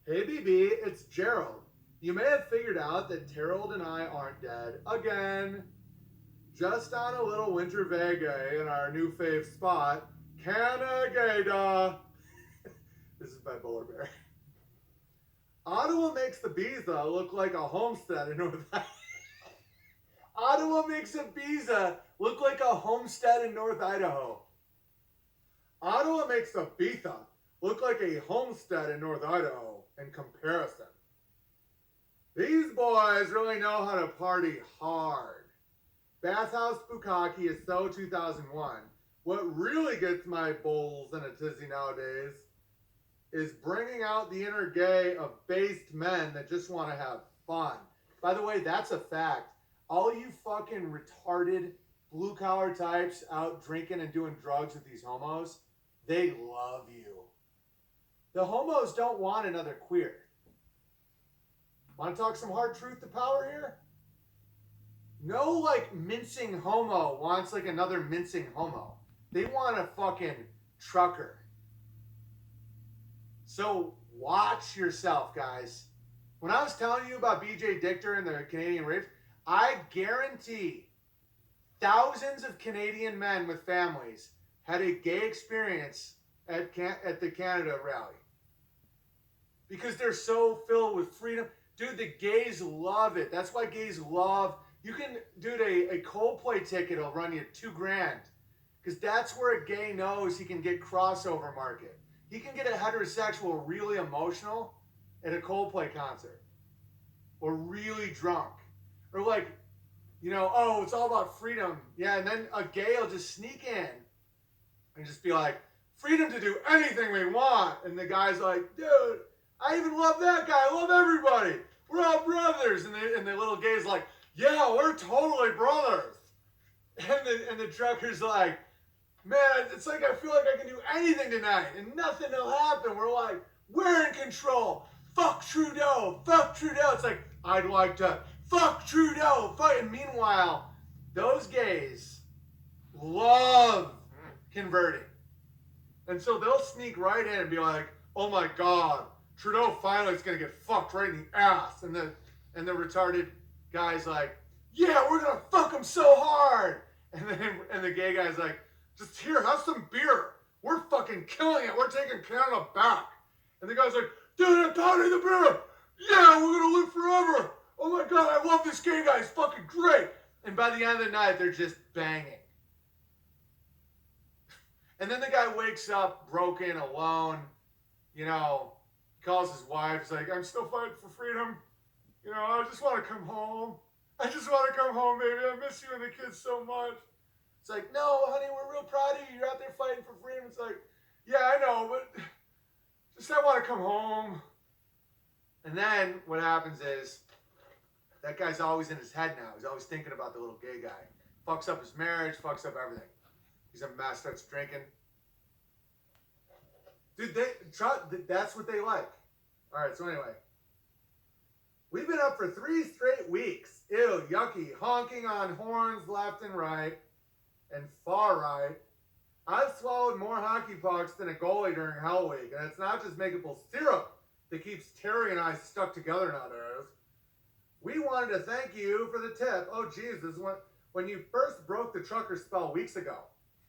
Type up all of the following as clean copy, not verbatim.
Hey BB, it's Gerald. You may have figured out that Terrell and I aren't dead again. Just on a little winter vacay in our new fave spot, Canagada. This is by Bowler Bear. Ottawa makes the Ibiza look like a homestead in North Idaho. Ottawa makes Ibiza look like a homestead in North Idaho. Ottawa makes Ibiza look like a homestead in North Idaho in comparison. These boys really know how to party hard. Bathhouse Bukkake is so 2001. What really gets my bulls in a tizzy nowadays is bringing out the inner gay of based men that just want to have fun. By the way, that's a fact. All you fucking retarded blue collar types out drinking and doing drugs with these homos, they love you. The homos don't want another queer. Want to talk some hard truth to power here? No, like, mincing homo wants, like, another mincing homo. They want a fucking trucker. So watch yourself, guys. When I was telling you about BJ Dichter and the Canadian rapes, I guarantee thousands of Canadian men with families had a gay experience at the Canada rally. Because they're so filled with freedom. Dude, the gays love it. That's why gays love... You can, dude, a Coldplay ticket will run you $2,000. Because that's where a gay knows he can get crossover market. He can get a heterosexual really emotional at a Coldplay concert. Or really drunk. Or like, you know, oh, it's all about freedom. Yeah, and then a gay will just sneak in and just be like, freedom to do anything we want. And the guy's like, dude, I even love that guy. I love everybody. We're all brothers. And the little gay's like, yeah, we're totally brothers. And the trucker's like, man, it's like I feel like I can do anything tonight and nothing will happen. We're like, we're in control. Fuck Trudeau. Fuck Trudeau. It's like, I'd like to. Fuck Trudeau. Fuck. And meanwhile, those gays love converting. And so they'll sneak right in and be like, oh my God, Trudeau finally is going to get fucked right in the ass. And the retarded guy's like, yeah, we're going to fuck him so hard. And the gay guy's like, just here, have some beer. We're fucking killing it. We're taking Canada back. And the guy's like, dude, I'm pounding the beer. Yeah, we're going to live forever. Oh my God, I love this gay guy. He's fucking great. And by the end of the night, they're just banging. And then the guy wakes up broken, alone, you know, calls his wife. He's like, I'm still fighting for freedom. You know, I just want to come home. I just want to come home, baby. I miss you and the kids so much. It's like, no, honey, we're real proud of you. You're out there fighting for freedom. It's like, yeah, I know, but just I want to come home. And then what happens is that guy's always in his head now. He's always thinking about the little gay guy. Fucks up his marriage, fucks up everything. He's a mess, starts drinking. Dude, that's what they like. All right, so anyway. We've been up for 3 straight weeks. Ew, yucky. Honking on horns left and right. And far right. I've swallowed more hockey pucks than a goalie during Hell Week. And it's not just maple syrup that keeps Terry and I stuck together nowadays. We wanted to thank you for the tip. Oh, geez, this is when you first broke the trucker spell weeks ago.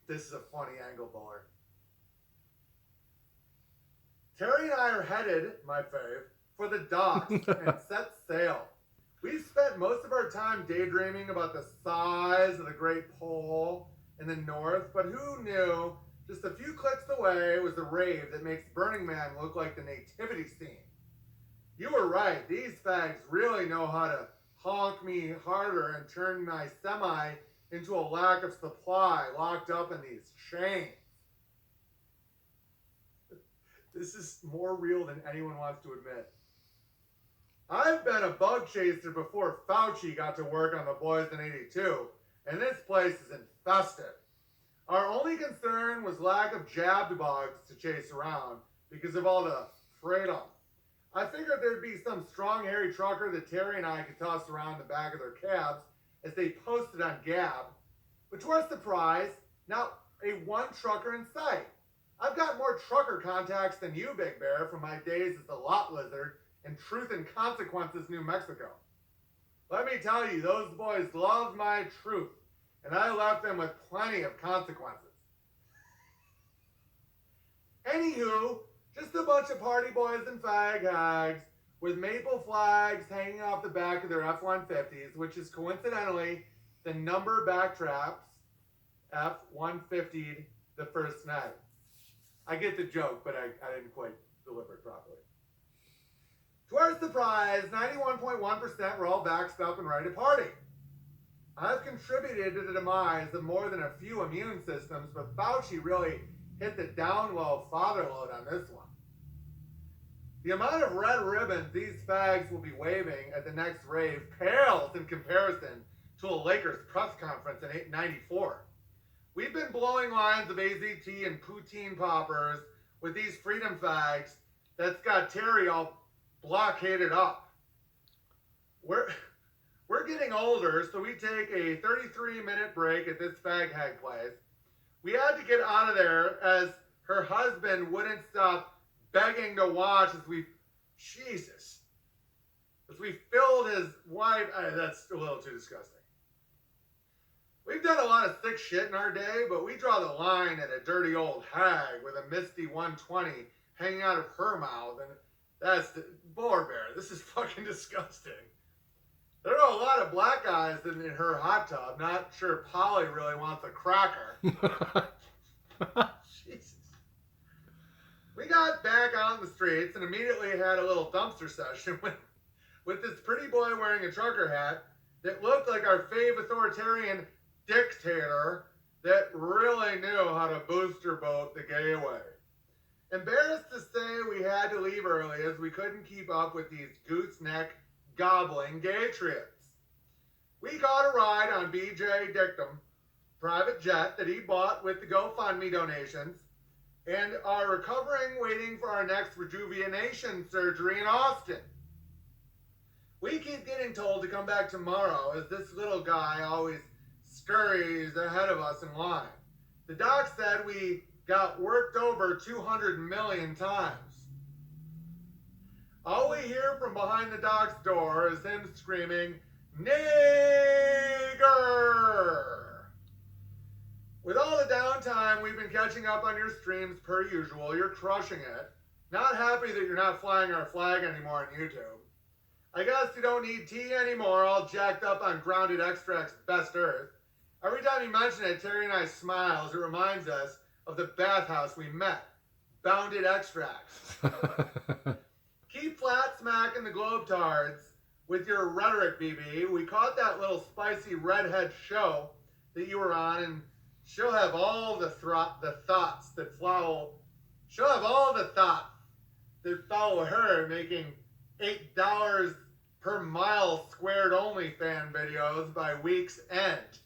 This is a funny angle, Bowler. Terry and I are headed, my fave, for the docks and set sail. We've spent most of our time daydreaming about the size of the Great Pole in the north, but who knew just a few clicks away was the rave that makes Burning Man look like the nativity scene. You were right, these fags really know how to honk me harder and turn my semi into a lack of supply locked up in these chains. This is more real than anyone wants to admit. I've been a bug chaser before Fauci got to work on the boys in 82, and this place is infested. Our only concern was lack of jabbed bugs to chase around because of all the freedom. I figured there'd be some strong hairy trucker that Terry and I could toss around the back of their cabs as they posted on Gab. But to our surprise, not a one trucker in sight. I've got more trucker contacts than you, Big Bear, from my days as the Lot Lizard in Truth and Consequences, New Mexico. Let me tell you, those boys loved my truth, and I left them with plenty of consequences. Anywho, just a bunch of party boys and fag hags with maple flags hanging off the back of their F-150s, which is coincidentally the number backtraps F-150'd the first night. I get the joke, but I didn't quite deliver it properly. To our surprise, 91.1% were all vaxxed up and ready to party. I've contributed to the demise of more than a few immune systems, but Fauci really hit the down low father load on this one. The amount of red ribbons these fags will be waving at the next rave pales in comparison to a Lakers press conference in 1994. We've been blowing lines of AZT and poutine poppers with these freedom fags that's got Terry all blockaded up. We're getting older, so we take a 33-minute break at this fag hag place. We had to get out of there as her husband wouldn't stop begging to watch as we filled his wife. That's a little too disgusting. We've done a lot of sick shit in our day, but we draw the line at a dirty old hag with a misty 120 hanging out of her mouth, and that's the Boar Bear. This is fucking disgusting. There are a lot of black guys in her hot tub. Not sure Polly really wants a cracker. Jesus. We got back out in the streets and immediately had a little dumpster session with this pretty boy wearing a trucker hat that looked like our fave authoritarian dictator that really knew how to booster boat the gay away. Embarrassed to say we had to leave early as we couldn't keep up with these gooseneck gobbling gay trips. We caught a ride on BJ Dictum private jet that he bought with the GoFundMe donations and are recovering, waiting for our next rejuvenation surgery in Austin. We keep getting told to come back tomorrow as this little guy always scurries ahead of us in line. The doc said we got worked over 200 million times. All we hear from behind the doc's door is him screaming, "Nigger!" With all the downtime we've been catching up on your streams per usual, you're crushing it. Not happy that you're not flying our flag anymore on YouTube. I guess you don't need tea anymore, all jacked up on Grounded Extract's Best Earth. Every time you mention it, Terry and I smile as it reminds us of the bathhouse we met. Bounded Extracts. Keep flat smacking the Globetards with your rhetoric, BB. We caught that little spicy redhead show that you were on, and she'll have all the thoughts that follow. She'll have all the thoughts that follow her making $8 per mile squared OnlyFans videos by week's end.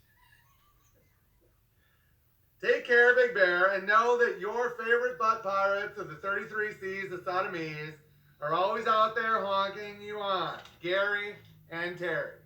Take care, Big Bear, and know that your favorite butt pirates of the 33 seas of sodomies are always out there honking you on. Garry and Terry.